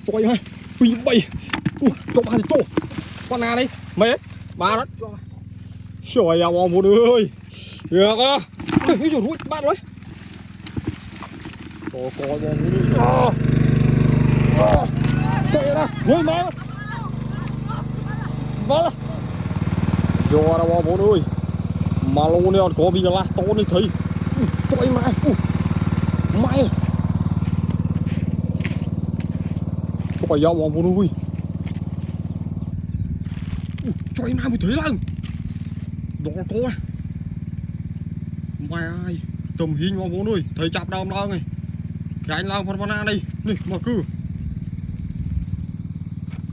Trời ơi, phi bay. Cho ba thì to. Con nào đây? Mẹ, ba đó. Trời ơi, bom ơi. Được á. Ôi trời ơi, bạn ơi. Có bom ơi. Trời ơi, vui má. Vâng. Rồi đâu bom ơi. Mà luôn này có bị là to này thấy. Trời mày. Mày. Trời ơi, bom ơi. Trời mày mới thấy lần. Đó có. Mày ơi, tầm hình vào vốn ơi, thầy chạp đau đau này. Cái anh lao phân phân đây, này mà cứ.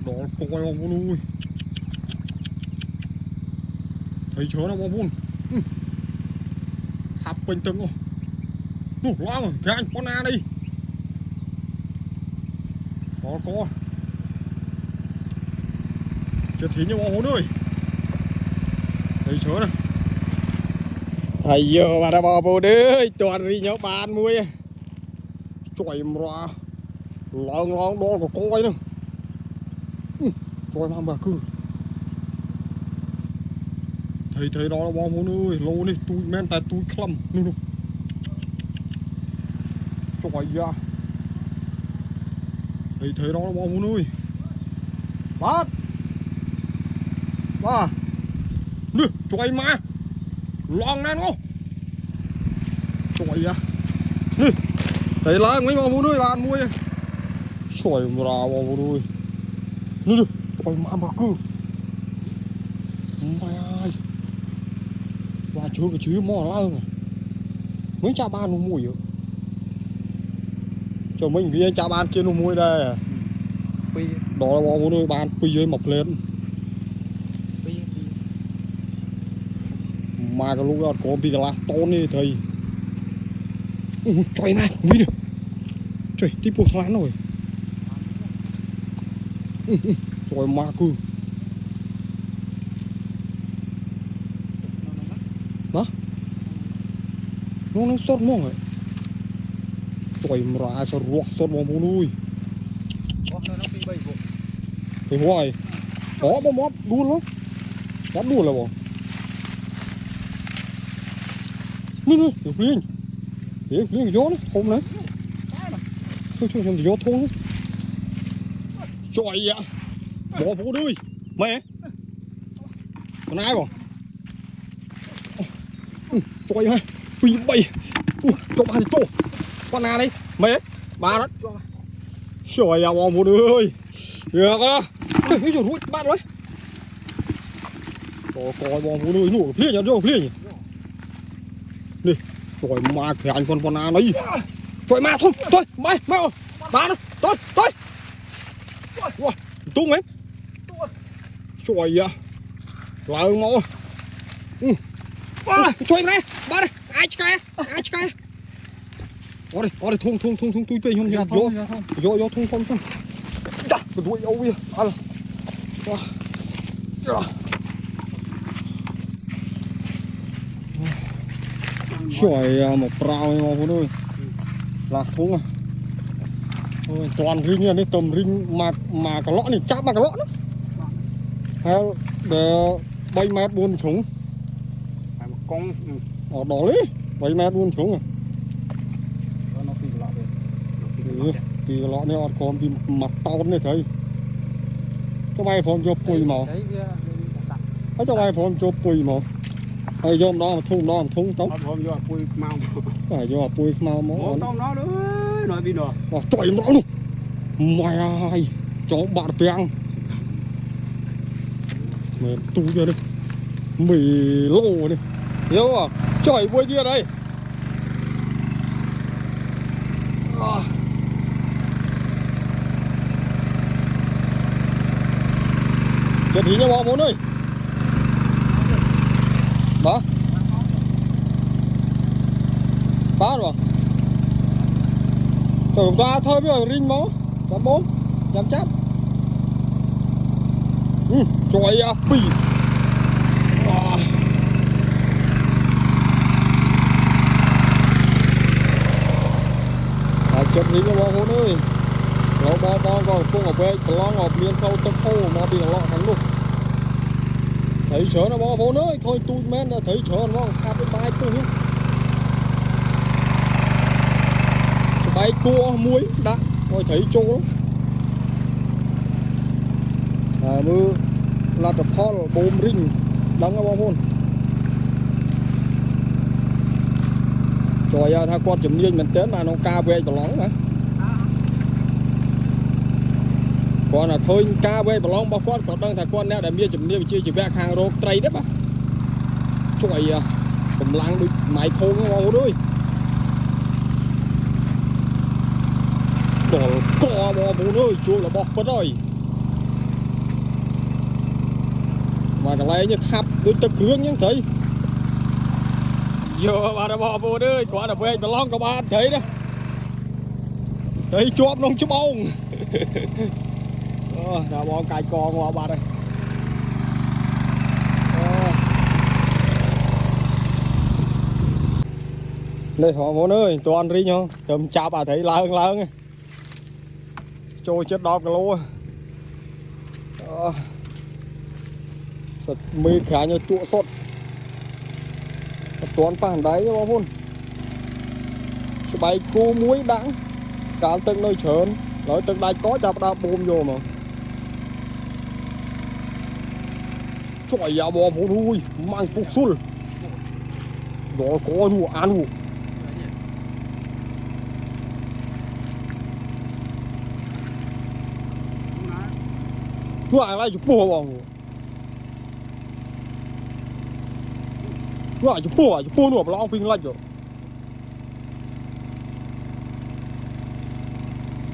Đó coi vào vốn ơi. Thầy chớ nó vào vốn. Hạp quanh tầng rồi. Nụ lao rồi, cái anh con na đây. Đó có. Chết thí nhau vào vốn ơi. Thầy chớ này. Thầy giờ mà đã bỏ vô đấy, toàn đi nhớ bàn muối. Trời mà lon lon đo của coi nữa. Coi mà bà cứ. Thầy đó là bom hôn ơi, lô này tôi men tại tôi khăm. Trời da. Thầy đó là bom hôn ơi. Bát. Ba. Nè, trời mà. Lon lên không? Trời da. Nè. Thầy lá mấy bom hôn ơi bạn mua. Trời mà bom hôn ơi. Nè, trời mà bà cứ. Mày ơi. Và chưa cái chứ mò lao rồi. Mấy cha ban nó mùi rồi. Cho mình với cha ban kia nó mùi đây à. Đó là bò nuôi ban phi dưới mọc lên. Mà cái lúc đó có bị cái lá to này thầy. Trời này, nghĩ nè. Trời, tí buộc lán rồi. Trời mà cứ. Hả? Nó sốt mong rồi. Trời mà ra sao ruột sốt bò nuôi. Thì hoài. Đó bò mót đuôn lắm. Mót đuôn là bò. Nè, được liền. Được liền gió đấy, thôm đấy. Thôi làm gió thôm đấy. Trời ạ. Bò vô đuôi. Mẹ. Con ai bò? Trời ơi. Phi bay. Cho ba thì to. Con nào đây? Mẹ. Ba đó. Trời ơi, bò vô đuôi. Được á. Ôi trời ơi, bạn ơi. Coi bò vô đuôi nụ phía nhá, vô phía nhỉ. Đi. Trời mà cái anh con nào đấy. Trời mà thôi, mày ơi. Ba nó, thôi. Wow, tung ấy. Trời ạ. Lỡ máu. Trời này, ba đây. Ai chơi? Có đây, thung tôi chơi không vô thung. Dạ, cái đuôi âu kìa. Trời một rau mà vô ơi. Lạc thung à. Ôi, toàn rinh nha, tầm rinh mà cái lõ này chắp mà cái lõ đó. Hay để 7 mét buôn xuống. Một con ở đó đấy 7 mét buôn xuống à. nó phi cái lọ Thì cái lõ này còn bị mặt to này thấy. Cho mày phom cho bùi màu. Cho mày phom cho bùi màu. Hay do đó mà thung tống. Phom vô bùi mau. Phải do bùi mau mó. Tông nó nữa, nói đi nữa. Trời nó luôn. Mày ơi, cho bạn tiếng. Mày tu ra đi. Mì lô đi. Hiểu không? Trời bôi kia đây. Chết thí nha bò bốn ơi. Đó. Phá rồi. Trời ta thôi bây giờ rinh máu. Chấm 4. Chấm chắp. Trời ơi, pì. Chết rinh nha bò bốn ơi. nó bò còn phun ở về lo ngọt miên khâu tóc khô mà bị lọ thắng luôn thấy chớ nó bò vô nơi thôi tôi men đã thấy chớ nó khát cái bài tôi nhé bay cua muối đã rồi thấy trâu lắm mưa là tập phò bồm rinh đắng ở bao hôn trời tha con chấm nhiên mình tới mà nó ca về và lóng mà còn là thôi ca về và lóng bao con còn đang thà con nè để bia chấm nhiên chia chỉ vẽ hàng rô tray đấy mà trời cầm lăng được máy khô ngon đôi bỏ co bò bố ơi chú là bọc mất rồi mà cái này như khắp đôi tập hướng nhá thấy giờ bà đã bò bố ơi quả là về bà long các bạn thấy đó thấy chóp nông chóp bông đã bò cài con qua bà đây đây họ bố ơi toàn ri nhau tầm chạp bà thấy lớn trôi chết đọt cả lô mì khá như tụa sốt toán phản đáy cho bóng bay khu muối đắng cả từng nơi trơn nói từng đây có chạp đá bồm vô mà trời dạ bò bố nuôi mang phục xuân đó có nụ ăn nụ nó ai lại chụp bùa bóng nó ai chụp bùa nụ bà long phình lạch rồi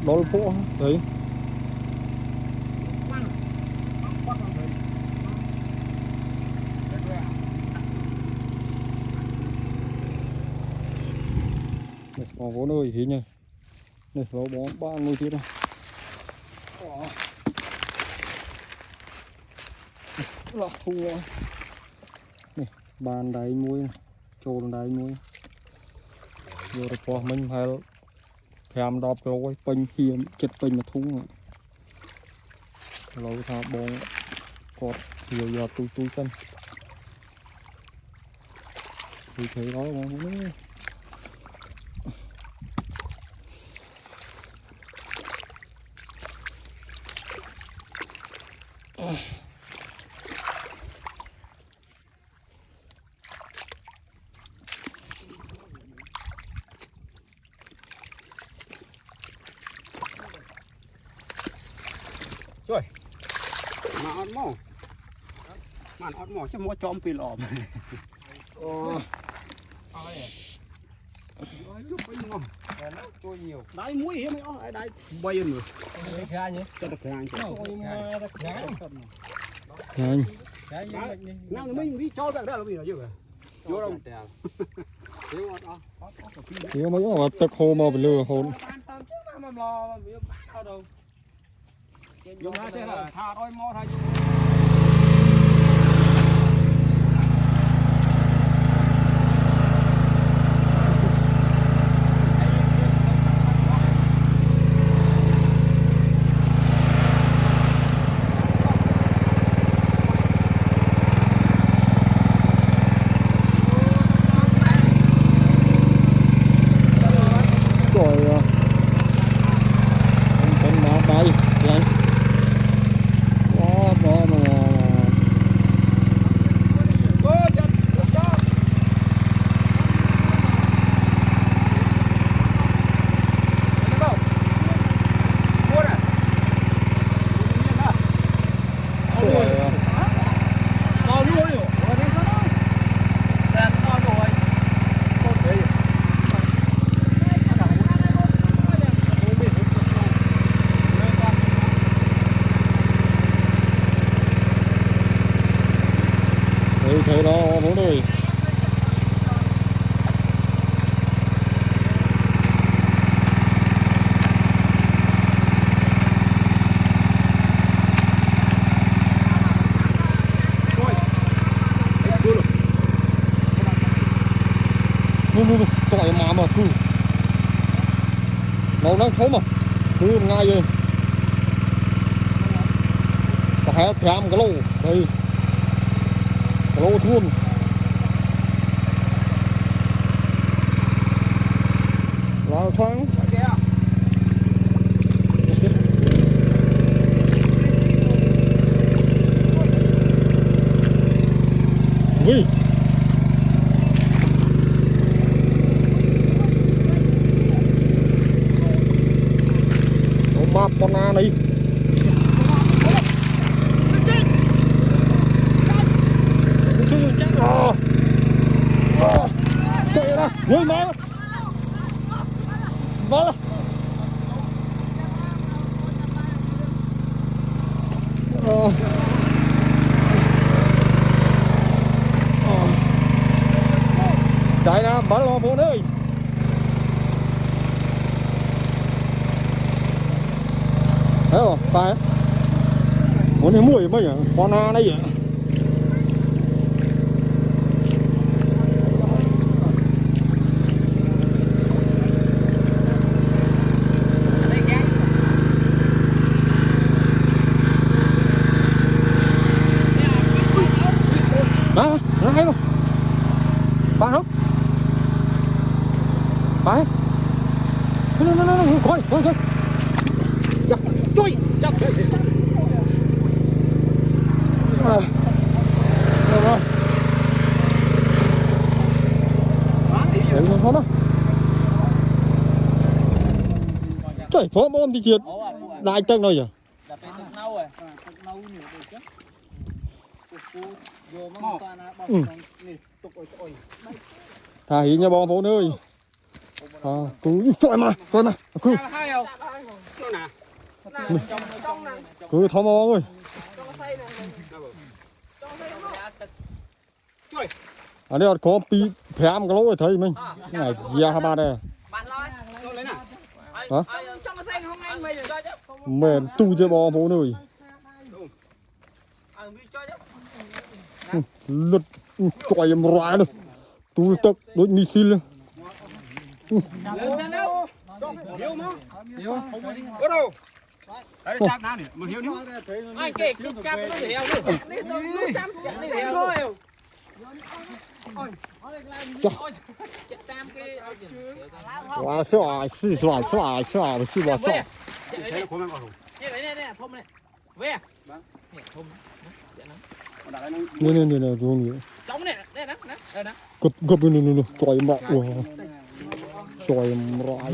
đó là bùa thấy đây vốn ơi hí nha đây nó bóng ba nuôi tiếp đâu là thua này bàn đáy muối này trồn đáy muối vô được qua mình phải làm đọp rồi pin hiểm chết pin mà thúng rồi thà bông cọt nhiều giờ tôi cân thì thấy đó mà trời mà ăn mỏ chứ mua chom pì lòm tôi nhiều đáy muối hiếm ấy đáy bay nữa ra nhỉ cho được hàng nào mình đi cho bạn đó là gì rồi chứ vô đâu thiếu mấy cái tật khô mà lừa hồn dùng ra thế là tha thôi mò tha thấy đó bố ơi nu tỏi mà thu nó đang thấu mà thu ngay rồi hé thèm cái lô đây cái lô thun lao thoáng gì map con na này chạy ra vui má vào chạy ra bắn lo vô nơi thấy không phải muốn đến mũi bây giờ con na đây vậy đó nó hay không ba không phải nó coi chui chặt rồi không đó trời phó bom thì chuyện đại tầng rồi à thà hí nhà bom phố nơi cứ trọi mà cứ thò mò ơi ở đây có pi phèm cái lỗ thấy mình này gia ba đây hả mền tu chơi bom phố nơi lật trọi em rải được tu tật đối missile luôn có đâu đấy chạm nào nè một hiếu níu ai kể chạm nó để heo luôn chạm đi để heo thôi哇，是吧？是吧？是吧？是吧？是吧？是吧？ thấy nó vào nè thôm này về nè, luôn chống nè nè nè gấp nè, trời mọc trời rải.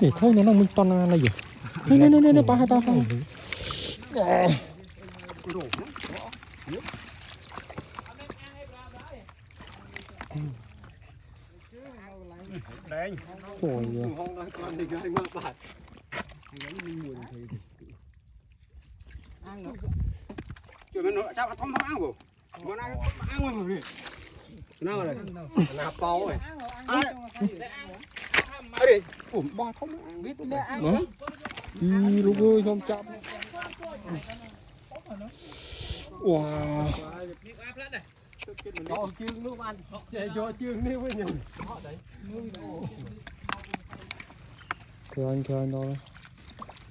Để thôi nó mình toàn này gì? Nè, ba hai. đấy Trời chưa mình nói chắc là thông ăn của món ăn mà gì nào rồi nào bao rồi ai ủm ba không ăn biết để ăn đi lúc ơi không chậm. Wow. có chương nước ăn để cho chương nếu với nhìn Kêu anh đó.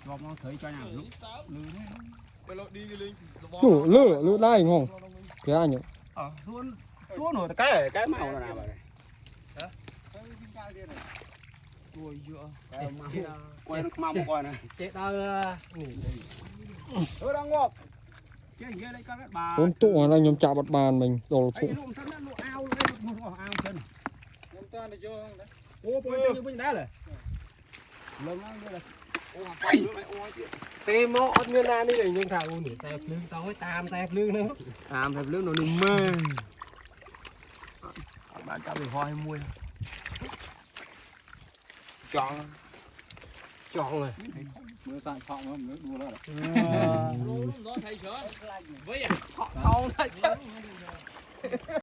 nó thấy cho nhà lúc Lửa đai không? Cái anh nhỉ? xuống rồi cái màu là nào vậy? Hả? Ui dựa quay nó màu coi này. chết đâu nỉ Đang ngọt. Cái gì đây các bà. Tốn tụ là nhóm chạm bật bàn mình đồ tụ. Ai luôn nó ao luôn một ao chân. Nhóm ta này chưa? Ô bơi như đá rồi. Lớn lắm như là. tê mó ớt nguyên đan đi để nhưng thằng u nỉ tẹp lưng tao mới tẹp lưng nữa Tẹp lưng nó đừng mê. Bạn cho bị hoa hay muôi. chọn rồi Mưa sang phòng nó nước đua đó. nó thấy chưa với à không thấy chứ